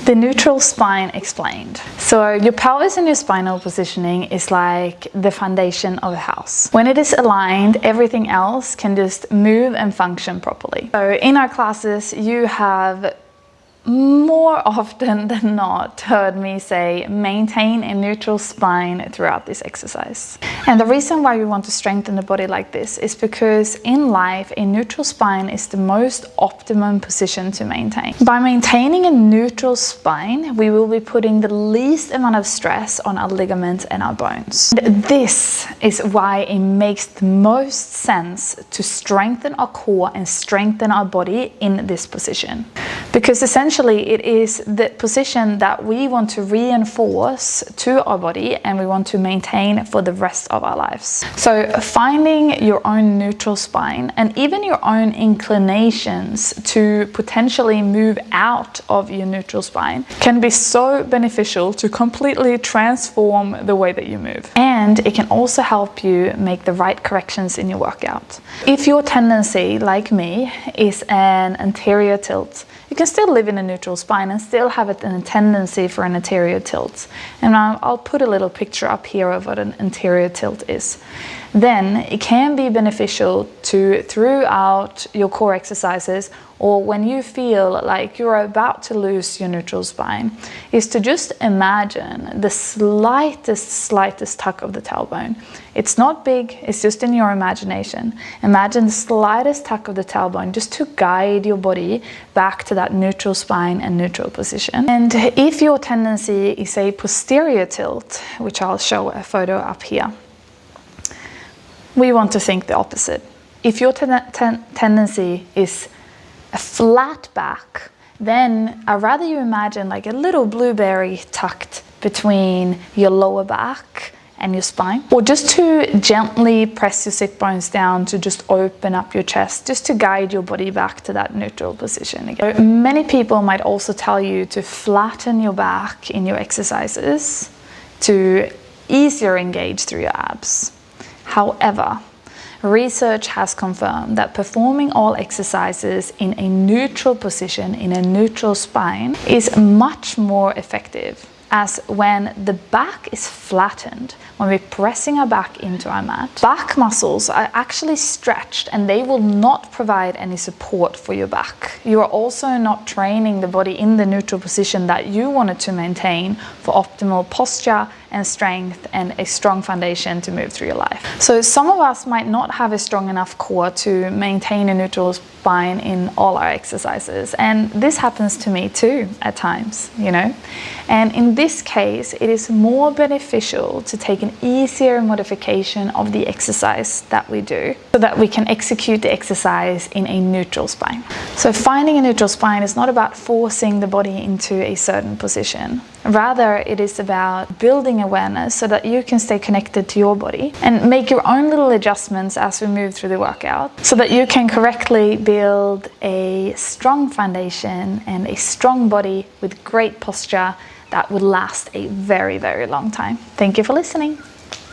The neutral spine explained. So your pelvis and your spinal positioning is like the foundation of a house. When it is aligned, everything else can just move and function properly. So in our classes, you have more often than not heard me say maintain a neutral spine throughout this exercise. And the reason why we want to strengthen the body like this is because in life a neutral spine is the most optimum position to maintain. By maintaining a neutral spine, we will be putting the least amount of stress on our ligaments and our bones. And this is why it makes the most sense to strengthen our core and strengthen our body in this position, because essentially it is the position that we want to reinforce to our body and we want to maintain for the rest of our lives. So finding your own neutral spine and even your own inclinations to potentially move out of your neutral spine can be so beneficial to completely transform the way that you move. And it can also help you make the right corrections in your workout. If your tendency, like me, is an anterior tilt, you can still live in a neutral spine and still have a tendency for an anterior tilt. And I'll put a little picture up here of what an anterior tilt is. Then it can be beneficial to, throughout your core exercises, or when you feel like you're about to lose your neutral spine, is to just imagine the slightest tuck of the tailbone. It's not big, it's just in your imagination. Imagine the slightest tuck of the tailbone just to guide your body back to that neutral spine and neutral position. And if your tendency is a posterior tilt, which I'll show a photo up here, we want to think the opposite. If your tendency is a flat back, then I'd rather you imagine like a little blueberry tucked between your lower back and your spine, or just to gently press your sit bones down to just open up your chest, just to guide your body back to that neutral position again. So many people might also tell you to flatten your back in your exercises to easier engage through your abs. However, research has confirmed that performing all exercises in a neutral position, in a neutral spine, is much more effective, as when the back is flattened, when we're pressing our back into our mat, back muscles are actually stretched and they will not provide any support for your back. You are also not training the body in the neutral position that you wanted to maintain for optimal posture and strength and a strong foundation to move through your life. So some of us might not have a strong enough core to maintain a neutral spine in all our exercises, and this happens to me too at times, you know. And in this case, it is more beneficial to take an easier modification of the exercise that we do so that we can execute the exercise in a neutral spine. So finding a neutral spine is not about forcing the body into a certain position. Rather, it is about building awareness so that you can stay connected to your body and make your own little adjustments as we move through the workout so that you can correctly build a strong foundation and a strong body with great posture that would last a very, very long time. Thank you for listening.